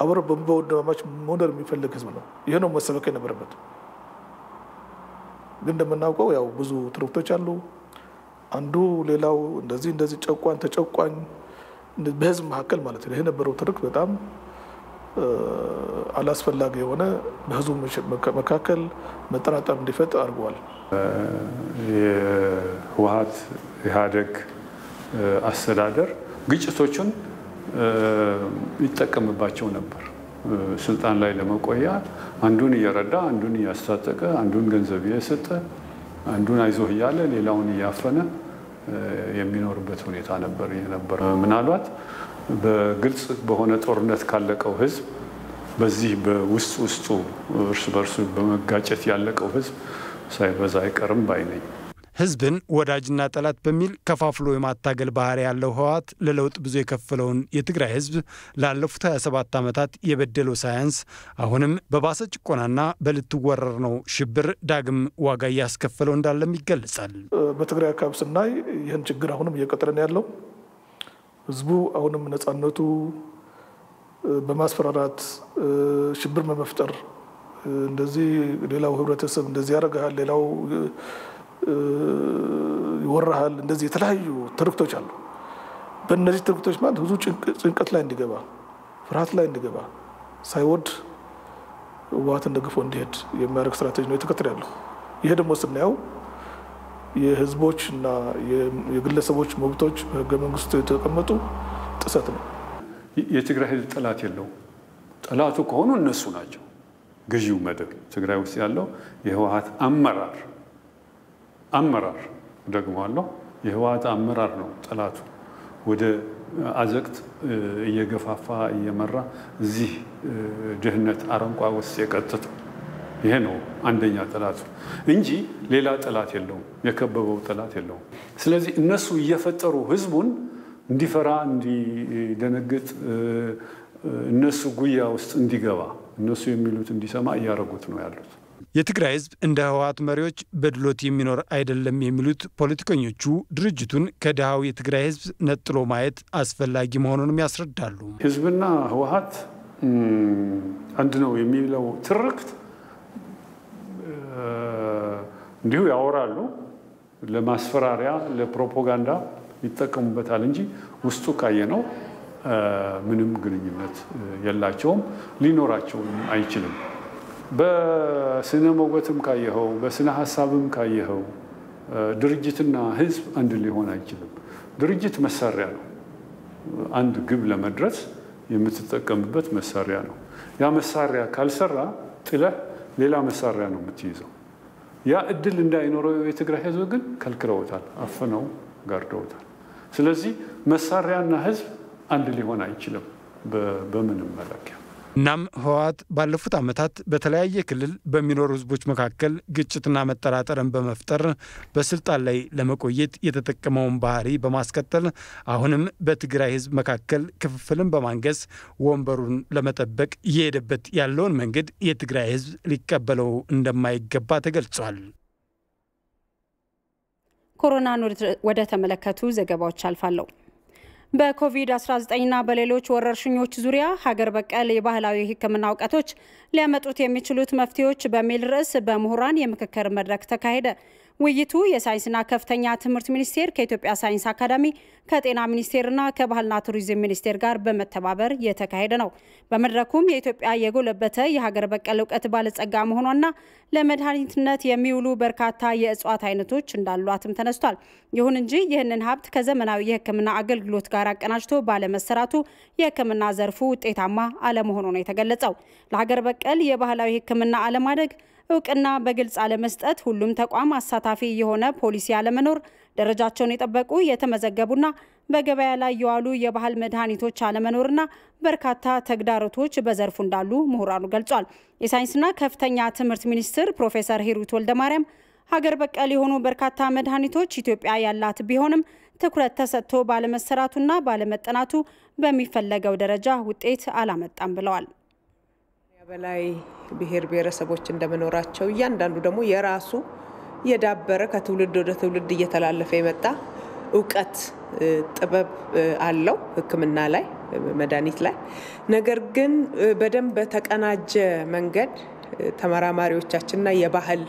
አብረው በወንድማማች መኖር የሚፈልግ ህዝብ ነው። ይህ ነው መሰበክ የነበረበት። ግን እንደምናውቀው ያው ብዙ ትርክቶች አሉ። አንዱ ሌላው እንደዚህ ጨቋኝ ተጨቋኝ በህዝብ መካከል ማለት ነው። ይሄ የነበረው ትርክት በጣም አላስፈላጊ የሆነ በህዝቡ መካከል መጠራጠር እንዲፈጠር አድርጓል።
የህወሓት ኢህአዴግ አስተዳደር ግጭቶችን ይጠቀምባቸው ነበር። ስልጣን ላይ ለመቆያ አንዱን እየረዳ አንዱን እያስታጠቀ አንዱን ገንዘብ እየሰጠ አንዱን አይዞህ እያለ ሌላውን እያፈነ የሚኖርበት ሁኔታ ነበር የነበረው። ምናልባት በግልጽ በሆነ ጦርነት ካለቀው ህዝብ በዚህ በውስጡ እርስ በርሱ በመጋጨት ያለቀው ህዝብ ሳይበዛ አይቀርም ባይ ነኝ።
ህዝብን ወዳጅና ጠላት በሚል ከፋፍሎ የማታገል ባህሪ ያለው ህወሓት ለለውጥ ብዙ የከፈለውን የትግራይ ህዝብ ላለፉት 27 ዓመታት የበደለው ሳያንስ አሁንም በባሰ ጭቆናና በልትወረር ነው ሽብር ዳግም ዋጋ እያስከፈለው እንዳለም ይገልጻል።
በትግራይ አካባቢ ስናይ ይህን ችግር አሁንም እየቀጠለ ያለው ህዝቡ አሁንም ነፃነቱ በማስፈራራት ሽብር በመፍጠር እንደዚህ ሌላው ህብረተሰብ እንደዚህ ያደርጋል፣ ሌላው ይወራሃል፣ እንደዚህ የተለያዩ ትርክቶች አሉ። በእነዚህ ትርክቶች ማለት ብዙ ጭንቀት ላይ እንዲገባ ፍርሃት ላይ እንዲገባ ሳይወድ ህወሓትን ደግፎ እንዲሄድ የሚያደርግ ስትራቴጂ ነው የተከተለ ያለው። ይሄ ደግሞ ስናየው የህዝቦችና የግለሰቦች መብቶች በህገ መንግስቱ የተቀመጡ ጥሰት ነው።
የትግራይ ህዝብ ጠላት የለው። ጠላቱ ከሆኑ እነሱ ናቸው። ገዢው መደብ ትግራይ ውስጥ ያለው የህወሓት አመራር ደግሞ አለው። የህወሓት አመራር ነው ጠላቱ ወደ አዘቅት እየገፋፋ እየመራ እዚህ ድህነት አረንቋ ውስጥ የቀጥተው። ይሄ ነው አንደኛ ጠላቱ እንጂ ሌላ ጠላት የለውም፣ የከበበው ጠላት የለውም። ስለዚህ እነሱ እየፈጠሩ ህዝቡን እንዲፈራ እንዲደነግጥ እነሱ ጉያ ውስጥ እንዲገባ እነሱ የሚሉት እንዲሰማ እያደረጉት ነው ያሉት።
የትግራይ ህዝብ እንደ ህወሓት መሪዎች በድሎት የሚኖር አይደለም የሚሉት ፖለቲከኞቹ ድርጅቱን ከድሃው የትግራይ ህዝብ ነጥሎ ማየት አስፈላጊ መሆኑንም ያስረዳሉ።
ህዝብና ህወሓት አንድ ነው የሚለው ትርክት እንዲሁ ያወራሉ፣ ለማስፈራሪያ ለፕሮፓጋንዳ ይጠቀሙበታል እንጂ ውስጡ ካየነው ምንም ግንኙነት የላቸውም፣ ሊኖራቸውም አይችልም። በስነ ሞገትም ካየኸው በስነ ሀሳብም ካየኸው ድርጅትና ህዝብ አንድ ሊሆን አይችልም። ድርጅት መሳሪያ ነው፣ አንድ ግብ ለመድረስ የምትጠቀምበት መሳሪያ ነው። ያ መሳሪያ ካልሰራ ጥለህ ሌላ መሳሪያ ነው የምትይዘው። ያ እድል እንዳይኖረው የትግራይ ህዝብ ግን ከልክለውታል፣ አፍነው ጋርደውታል። ስለዚህ መሳሪያና ህዝብ አንድ ሊሆን አይችልም በምንም መለኪያ።
እናም ህወሓት ባለፉት ዓመታት በተለያየ ክልል በሚኖሩ ህዝቦች መካከል ግጭትና መጠራጠርን በመፍጠር በስልጣን ላይ ለመቆየት የተጠቀመውን ባህሪ በማስቀጠል አሁንም በትግራይ ህዝብ መካከል ክፍፍልን በማንገስ ወንበሩን ለመጠበቅ እየሄደበት ያለውን መንገድ የትግራይ ህዝብ ሊቀበለው እንደማይገባ ተገልጿል።
ኮሮናን ወደ ተመለከቱ ዘገባዎች አልፋለሁ። በኮቪድ-19ና በሌሎች ወረርሽኞች ዙሪያ ሀገር በቀል የባህላዊ ሕክምና እውቀቶች ሊያመጡት የሚችሉት መፍትሄዎች በሚል ርዕስ በምሁራን የምክክር መድረክ ተካሄደ። ውይይቱ የሳይንስና ከፍተኛ ትምህርት ሚኒስቴር ከኢትዮጵያ ሳይንስ አካዳሚ ከጤና ሚኒስቴርና ከባህልና ቱሪዝም ሚኒስቴር ጋር በመተባበር የተካሄደ ነው። በመድረኩም የኢትዮጵያ የጎለበተ የሀገር በቀል እውቀት ባለጸጋ መሆኗና ለመድኃኒትነት የሚውሉ በርካታ የእጽዋት አይነቶች እንዳሏትም ተነስቷል። ይሁን እንጂ ይህንን ሀብት ከዘመናዊ የሕክምና አገልግሎት ጋር አቀናጅቶ ባለመሰራቱ የሕክምና ዘርፉ ውጤታማ አለመሆኑ ነው የተገለጸው። ለሀገር በቀል የባህላዊ ሕክምና አለማደግ እውቅና በግልጽ አለመስጠት፣ ሁሉም ተቋም አሳታፊ የሆነ ፖሊሲ አለመኖር፣ ደረጃቸውን የጠበቁ የተመዘገቡና በገበያ ላይ የዋሉ የባህል መድኃኒቶች አለመኖርና በርካታ ተግዳሮቶች በዘርፉ እንዳሉ ምሁራኑ ገልጿል። የሳይንስና ከፍተኛ ትምህርት ሚኒስትር ፕሮፌሰር ሂሩት ወልደማርያም ሀገር በቀል የሆኑ በርካታ መድኃኒቶች ኢትዮጵያ ያላት ቢሆንም ትኩረት ተሰጥቶ ባለመሰራቱና ባለመጠናቱ በሚፈለገው ደረጃ ውጤት አላመጣም ብለዋል።
በላይ ብሔር ብሔረሰቦች እንደመኖራቸው እያንዳንዱ ደግሞ የራሱ የዳበረ ከትውልድ ወደ ትውልድ እየተላለፈ የመጣ እውቀት ጥበብ አለው ሕክምና ላይ መድኃኒት ላይ። ነገር ግን በደንብ በተቀናጀ መንገድ ተመራማሪዎቻችንና የባህል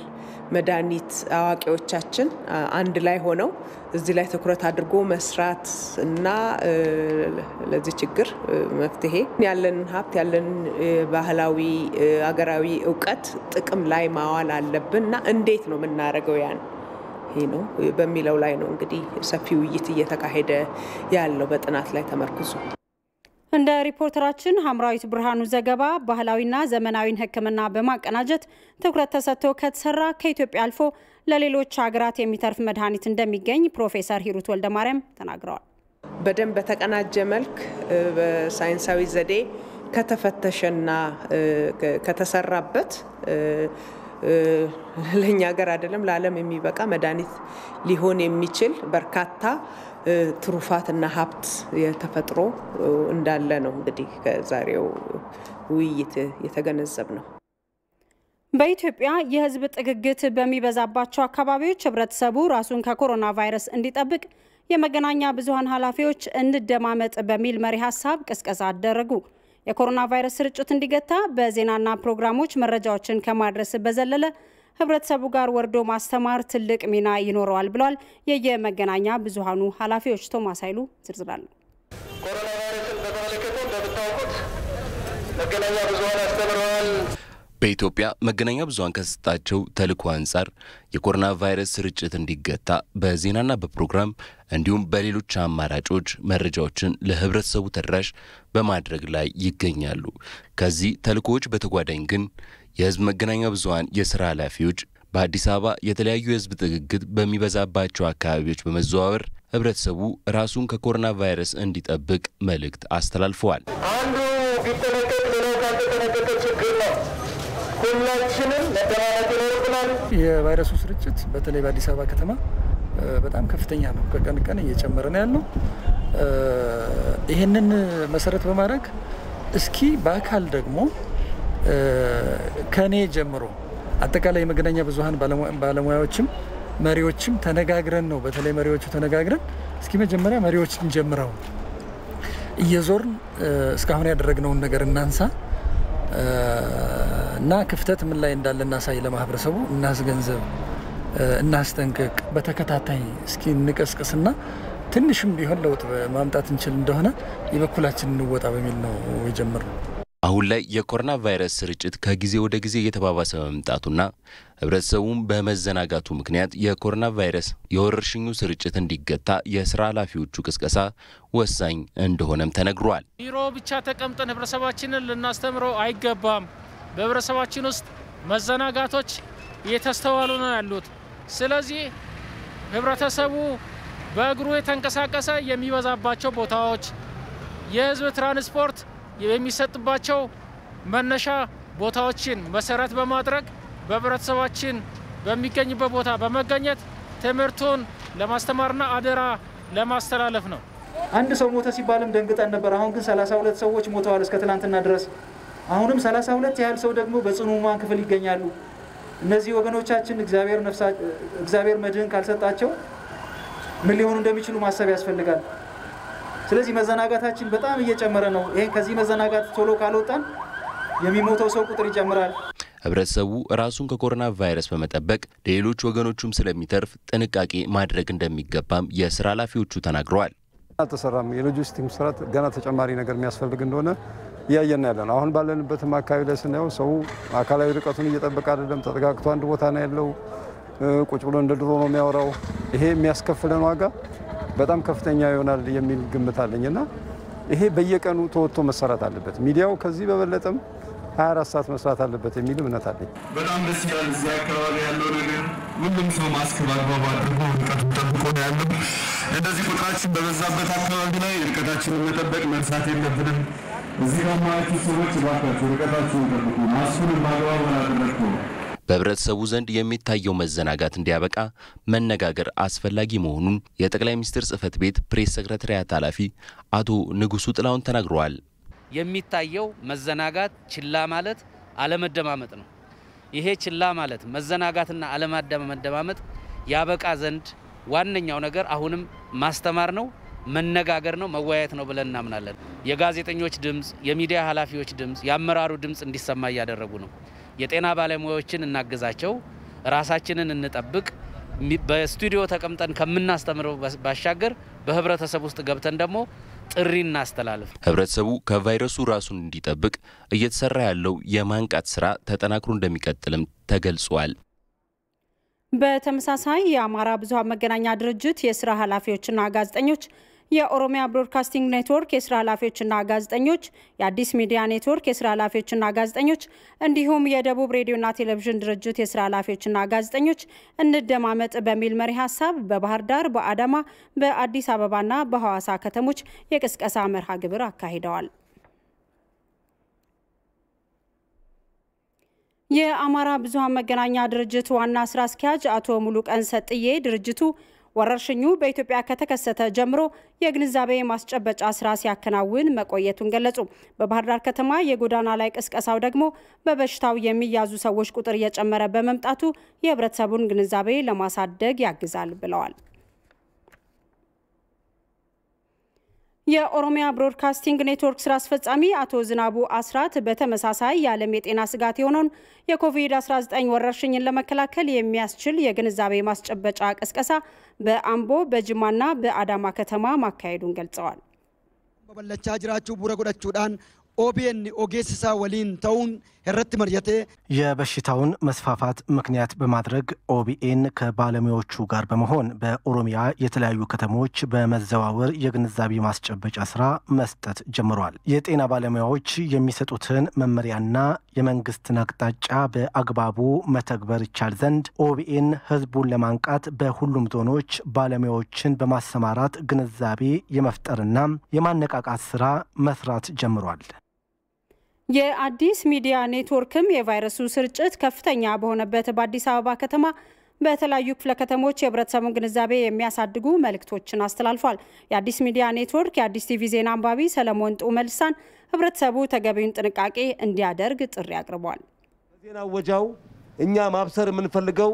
መድኃኒት አዋቂዎቻችን አንድ ላይ ሆነው እዚህ ላይ ትኩረት አድርጎ መስራት እና ለዚህ ችግር መፍትሄ ያለን ሀብት ያለን ባህላዊ አገራዊ ዕውቀት ጥቅም ላይ ማዋል አለብንና እንዴት ነው የምናደርገው ያን ይሄ ነው በሚለው ላይ ነው እንግዲህ ሰፊ ውይይት እየተካሄደ ያለው በጥናት ላይ ተመርኩዞ።
እንደ ሪፖርተራችን ሐምራዊት ብርሃኑ ዘገባ ባህላዊና ዘመናዊን ሕክምና በማቀናጀት ትኩረት ተሰጥቶ ከተሰራ ከኢትዮጵያ አልፎ ለሌሎች ሀገራት የሚተርፍ መድኃኒት እንደሚገኝ ፕሮፌሰር ሂሩት ወልደማርያም ተናግረዋል።
በደንብ በተቀናጀ መልክ በሳይንሳዊ ዘዴ ከተፈተሸና ከተሰራበት ለኛ ሀገር አይደለም ለዓለም የሚበቃ መድኃኒት ሊሆን የሚችል በርካታ ትሩፋትና ሀብት የተፈጥሮ እንዳለ ነው እንግዲህ ከዛሬው ውይይት የተገነዘብ ነው።
በኢትዮጵያ የህዝብ ጥግግት በሚበዛባቸው አካባቢዎች ህብረተሰቡ ራሱን ከኮሮና ቫይረስ እንዲጠብቅ የመገናኛ ብዙሃን ኃላፊዎች እንደማመጥ በሚል መሪ ሀሳብ ቅስቀሳ አደረጉ። የኮሮና ቫይረስ ስርጭት እንዲገታ በዜናና ፕሮግራሞች መረጃዎችን ከማድረስ በዘለለ ህብረተሰቡ ጋር ወርዶ ማስተማር ትልቅ ሚና ይኖረዋል ብሏል። የየመገናኛ ብዙሃኑ ኃላፊዎች ቶማስ ኃይሉ ዝርዝራሉ።
ኮሮና ቫይረስን በተመለከተ እንደምታውቁት መገናኛ ብዙሃን አስተምረዋል።
በኢትዮጵያ መገናኛ ብዙሃን ከሰጣቸው ተልዕኮ አንጻር የኮሮና ቫይረስ ስርጭት እንዲገታ በዜናና በፕሮግራም እንዲሁም በሌሎች አማራጮች መረጃዎችን ለህብረተሰቡ ተደራሽ በማድረግ ላይ ይገኛሉ። ከዚህ ተልዕኮዎች በተጓዳኝ ግን የህዝብ መገናኛ ብዙሃን የሥራ ኃላፊዎች በአዲስ አበባ የተለያዩ የህዝብ ጥግግት በሚበዛባቸው አካባቢዎች በመዘዋወር ህብረተሰቡ ራሱን ከኮሮና ቫይረስ እንዲጠብቅ መልእክት አስተላልፈዋል።
አንዱ ቢጠነቀቅ ሌላው ካልተጠነቀቀ ችግር ነው። ሁላችንም መጠናናት ይኖርብናል።
የቫይረሱ ስርጭት በተለይ በአዲስ አበባ ከተማ በጣም ከፍተኛ ነው። ከቀን ቀን እየጨመረ ነው ያለው። ይሄንን መሰረት በማድረግ እስኪ በአካል ደግሞ ከኔ ጀምሮ አጠቃላይ የመገናኛ ብዙሃን ባለሙያዎችም መሪዎችም ተነጋግረን ነው በተለይ መሪዎቹ ተነጋግረን እስኪ መጀመሪያ መሪዎችን ጀምረው እየዞርን እስካሁን ያደረግነውን ነገር እናንሳ እና ክፍተት ምን ላይ እንዳለ እናሳይ፣ ለማህበረሰቡ እናስገንዘብ፣ እናስጠንቅቅ፣ በተከታታይ እስኪ እንቀስቅስና ትንሽም ቢሆን ለውጥ ማምጣት እንችል እንደሆነ የበኩላችንን እንወጣ በሚል ነው የጀመርነው።
አሁን ላይ የኮሮና ቫይረስ ስርጭት ከጊዜ ወደ ጊዜ እየተባባሰ በመምጣቱና ህብረተሰቡም በመዘናጋቱ ምክንያት የኮሮና ቫይረስ የወረርሽኙ ስርጭት እንዲገታ የሥራ ኃላፊዎቹ ቅስቀሳ ወሳኝ እንደሆነም ተነግሯል።
ቢሮ ብቻ ተቀምጠን ህብረተሰባችንን ልናስተምረው አይገባም። በህብረተሰባችን ውስጥ መዘናጋቶች እየተስተዋሉ ነው ያሉት። ስለዚህ ህብረተሰቡ በእግሩ የተንቀሳቀሰ የሚበዛባቸው ቦታዎች የህዝብ ትራንስፖርት የሚሰጥባቸው መነሻ ቦታዎችን መሰረት በማድረግ በህብረተሰባችን በሚገኝበት ቦታ በመገኘት ትምህርቱን ለማስተማርና አደራ ለማስተላለፍ ነው።
አንድ ሰው ሞተ ሲባልም ደንግጠን ነበር። አሁን ግን 32 ሰዎች ሞተዋል እስከ ትናንትና ድረስ። አሁንም 32 ያህል ሰው ደግሞ በጽኑ ህሙማን ክፍል ይገኛሉ። እነዚህ ወገኖቻችን እግዚአብሔር መድህን ካልሰጣቸው ምን ሊሆኑ እንደሚችሉ ማሰብ ያስፈልጋል። ስለዚህ መዘናጋታችን በጣም እየጨመረ ነው። ይሄን ከዚህ መዘናጋት ቶሎ ካልወጣን የሚሞተው ሰው ቁጥር ይጨምራል።
ህብረተሰቡ ራሱን ከኮሮና ቫይረስ በመጠበቅ ሌሎች ወገኖቹም ስለሚተርፍ ጥንቃቄ ማድረግ እንደሚገባም የሥራ ኃላፊዎቹ ተናግረዋል።
አልተሰራም። የሎጂስቲክ ስራት ገና ተጨማሪ ነገር የሚያስፈልግ እንደሆነ እያየን ያለን። አሁን ባለንበትም አካባቢ ላይ ስናየው ሰው አካላዊ ርቀቱን እየጠበቀ አይደለም። ተጠጋግቶ አንድ ቦታ ነው ያለው። ቁጭ ብሎ እንደ ድሮ ነው የሚያወራው። ይሄ የሚያስከፍለን ዋጋ በጣም ከፍተኛ ይሆናል የሚል ግምት አለኝና ይሄ በየቀኑ ተወጥቶ መሰራት አለበት። ሚዲያው ከዚህ በበለጠም 24 ሰዓት መስራት አለበት የሚል እምነት አለኝ።
በጣም ደስ ይላል። እዚህ አካባቢ ያለው ነገር ሁሉም ሰው ማስክ በአግባቡ አድርጎ ርቀቱን ጠብቆ ነው ያለው። እንደዚህ ቁጥራችን በበዛበት አካባቢ ላይ ርቀታችንን መጠበቅ መርሳት የለብንም። እዚህ ከማያችሁ ሰዎች እባካችሁ ርቀታችሁን ጠብቁ። ማስኩን በአግባቡ አድርጉ።
በህብረተሰቡ ዘንድ የሚታየው መዘናጋት እንዲያበቃ መነጋገር አስፈላጊ መሆኑን የጠቅላይ ሚኒስትር ጽህፈት ቤት ፕሬስ ሴክሬታሪያት ኃላፊ አቶ ንጉሱ ጥላውን ተናግረዋል።
የሚታየው መዘናጋት፣ ችላ ማለት፣ አለመደማመጥ ነው። ይሄ ችላ ማለት፣ መዘናጋትና አለመደማመጥ ያበቃ ዘንድ ዋነኛው ነገር አሁንም ማስተማር ነው፣ መነጋገር ነው፣ መወያየት ነው ብለን እናምናለን። የጋዜጠኞች ድምጽ፣ የሚዲያ ኃላፊዎች ድምጽ፣ የአመራሩ ድምጽ እንዲሰማ እያደረጉ ነው። የጤና ባለሙያዎችን እናግዛቸው፣ ራሳችንን እንጠብቅ። በስቱዲዮ ተቀምጠን ከምናስተምረው ባሻገር በህብረተሰብ ውስጥ ገብተን ደግሞ ጥሪ እናስተላልፍ።
ህብረተሰቡ ከቫይረሱ ራሱን እንዲጠብቅ እየተሰራ ያለው የማንቃት ስራ ተጠናክሮ እንደሚቀጥልም ተገልጿል።
በተመሳሳይ የአማራ ብዙሃን መገናኛ ድርጅት የስራ ኃላፊዎችና ጋዜጠኞች፣ የኦሮሚያ ብሮድካስቲንግ ኔትወርክ የስራ ኃላፊዎችና ጋዜጠኞች፣ የአዲስ ሚዲያ ኔትወርክ የስራ ኃላፊዎችና ጋዜጠኞች እንዲሁም የደቡብ ሬዲዮና ቴሌቪዥን ድርጅት የስራ ኃላፊዎችና ጋዜጠኞች እንደማመጥ በሚል መሪ ሀሳብ በባህር ዳር፣ በአዳማ፣ በአዲስ አበባና በሐዋሳ ከተሞች የቅስቀሳ መርሃ ግብር አካሂደዋል። የአማራ ብዙሃን መገናኛ ድርጅት ዋና ስራ አስኪያጅ አቶ ሙሉቀን ሰጥዬ ድርጅቱ ወረርሽኙ በኢትዮጵያ ከተከሰተ ጀምሮ የግንዛቤ ማስጨበጫ ስራ ሲያከናውን መቆየቱን ገለጹ። በባህር ዳር ከተማ የጎዳና ላይ ቅስቀሳው ደግሞ በበሽታው የሚያዙ ሰዎች ቁጥር እየጨመረ በመምጣቱ የህብረተሰቡን ግንዛቤ ለማሳደግ ያግዛል ብለዋል። የኦሮሚያ ብሮድካስቲንግ ኔትወርክ ስራ አስፈጻሚ አቶ ዝናቡ አስራት በተመሳሳይ የዓለም የጤና ስጋት የሆነውን የኮቪድ-19 ወረርሽኝን ለመከላከል የሚያስችል የግንዛቤ ማስጨበጫ ቅስቀሳ በአምቦ፣ በጅማና በአዳማ ከተማ ማካሄዱን ገልጸዋል።
በበለቻ ጅራችሁ ቡረ ጎዳችሁዳን ኦቢኤን ኦጌስሳ ወሊን ተውን ህረት መርየቴ
የበሽታውን መስፋፋት ምክንያት በማድረግ ኦቢኤን ከባለሙያዎቹ ጋር በመሆን በኦሮሚያ የተለያዩ ከተሞች በመዘዋወር የግንዛቤ ማስጨበጫ ስራ መስጠት ጀምሯል። የጤና ባለሙያዎች የሚሰጡትን መመሪያና የመንግስትን አቅጣጫ በአግባቡ መተግበር ይቻል ዘንድ ኦቢኤን ህዝቡን ለማንቃት በሁሉም ዞኖች ባለሙያዎችን በማሰማራት ግንዛቤ የመፍጠርና የማነቃቃት ስራ መስራት ጀምሯል።
የአዲስ ሚዲያ ኔትወርክም የቫይረሱ ስርጭት ከፍተኛ በሆነበት በአዲስ አበባ ከተማ በተለያዩ ክፍለ ከተሞች የህብረተሰቡን ግንዛቤ የሚያሳድጉ መልእክቶችን አስተላልፏል። የአዲስ ሚዲያ ኔትወርክ የአዲስ ቲቪ ዜና አንባቢ ሰለሞን ጡመልሳን ህብረተሰቡ ተገቢውን ጥንቃቄ እንዲያደርግ ጥሪ አቅርቧል።
ዜና ወጃው እኛ ማብሰር የምንፈልገው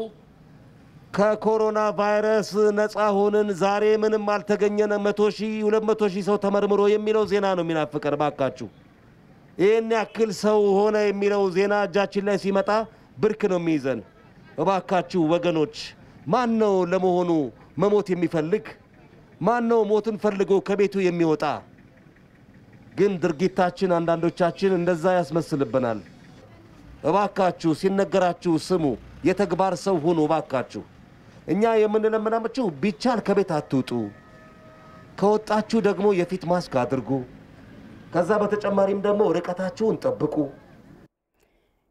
ከኮሮና ቫይረስ ነፃ ሆነን ዛሬ ምንም አልተገኘነ 100 ሺህ 200 ሺህ ሰው ተመርምሮ የሚለው ዜና ነው የሚናፍቀን። ባካችሁ ይሄን ያክል ሰው ሆነ የሚለው ዜና እጃችን ላይ ሲመጣ ብርክ ነው የሚይዘን። እባካችሁ ወገኖች ማን ነው ለመሆኑ መሞት የሚፈልግ? ማን ነው ሞትን ፈልጎ ከቤቱ የሚወጣ? ግን ድርጊታችን አንዳንዶቻችን እንደዛ ያስመስልብናል። እባካችሁ ሲነገራችሁ ስሙ፣ የተግባር ሰው ሁኑ እባካችሁ። እኛ የምንለምናችሁ ቢቻል ከቤት አትውጡ፣ ከወጣችሁ ደግሞ የፊት ማስክ አድርጉ። ከዛ በተጨማሪም ደግሞ ርቀታችሁን ጠብቁ።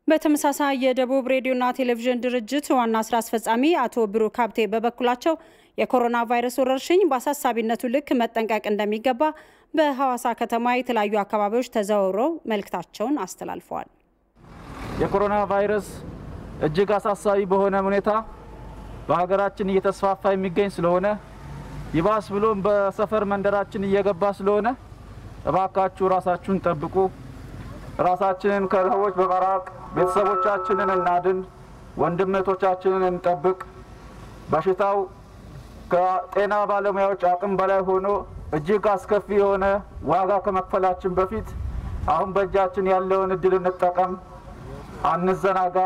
በተመሳሳይ የደቡብ ሬዲዮና ቴሌቪዥን ድርጅት ዋና ስራ አስፈጻሚ አቶ ብሩክ ሀብቴ በበኩላቸው የኮሮና ቫይረስ ወረርሽኝ በአሳሳቢነቱ ልክ መጠንቀቅ እንደሚገባ በሐዋሳ ከተማ የተለያዩ አካባቢዎች ተዘዋውረው መልእክታቸውን አስተላልፈዋል።
የኮሮና ቫይረስ እጅግ አሳሳቢ በሆነ ሁኔታ በሀገራችን እየተስፋፋ የሚገኝ ስለሆነ ይባስ ብሎም በሰፈር መንደራችን እየገባ ስለሆነ እባካችሁ ራሳችሁን ጠብቁ። ራሳችንን ከሰዎች በመራቅ ቤተሰቦቻችንን እናድን፣ ወንድሞቻችንን እንጠብቅ። በሽታው ከጤና ባለሙያዎች አቅም በላይ ሆኖ እጅግ አስከፊ የሆነ ዋጋ ከመክፈላችን በፊት አሁን በእጃችን ያለውን እድል እንጠቀም። አንዘናጋ፣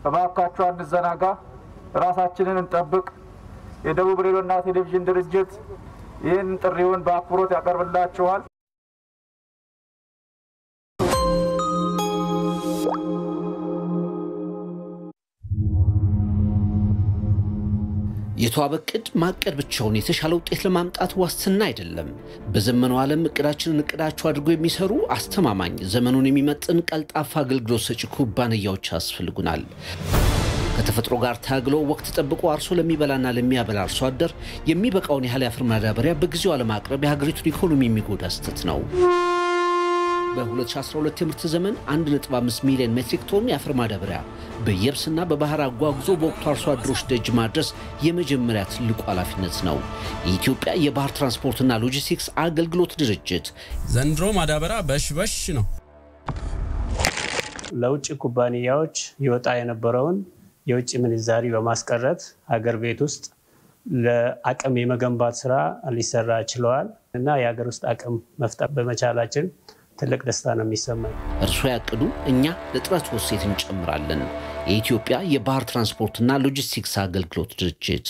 እባካችሁ አንዘናጋ። ራሳችንን እንጠብቅ። የደቡብ ሬዲዮና ቴሌቪዥን ድርጅት ይህን ጥሪውን በአክብሮት ያቀርብላችኋል።
የተዋበ እቅድ ማቀድ ብቻውን የተሻለ ውጤት ለማምጣት ዋስትና አይደለም። በዘመኑ ዓለም እቅዳችንን እቅዳቸው አድርጎ የሚሰሩ አስተማማኝ፣ ዘመኑን የሚመጥን ቀልጣፋ አገልግሎት ሰጪ ኩባንያዎች ያስፈልጉናል። ከተፈጥሮ ጋር ታግሎ ወቅት ጠብቆ አርሶ ለሚበላና ለሚያበላ አርሶ አደር የሚበቃውን ያህል የአፈር ማዳበሪያ በጊዜው አለማቅረብ የሀገሪቱን ኢኮኖሚ የሚጎዳ ስህተት ነው። በ2012 የምርት ዘመን 1.5 ሚሊዮን ሜትሪክ ቶን የአፈር ማዳበሪያ በየብስና በባህር አጓጉዞ በወቅቱ አርሶ አደሮች ደጅ ማድረስ የመጀመሪያ ትልቁ ኃላፊነት ነው። የኢትዮጵያ የባህር ትራንስፖርትና ሎጂስቲክስ አገልግሎት ድርጅት
ዘንድሮ ማዳበሪያ በሽበሽ ነው።
ለውጭ ኩባንያዎች ይወጣ የነበረውን የውጭ ምንዛሪ በማስቀረት ሀገር ቤት ውስጥ ለአቅም የመገንባት ስራ ሊሰራ ችሏል እና የሀገር ውስጥ አቅም መፍጠር በመቻላችን ትልቅ ደስታ ነው የሚሰማኝ።
እርሶ ያቅዱ፣ እኛ ለጥረቱ እሴት እንጨምራለን። የኢትዮጵያ የባህር ትራንስፖርትና ሎጂስቲክስ አገልግሎት ድርጅት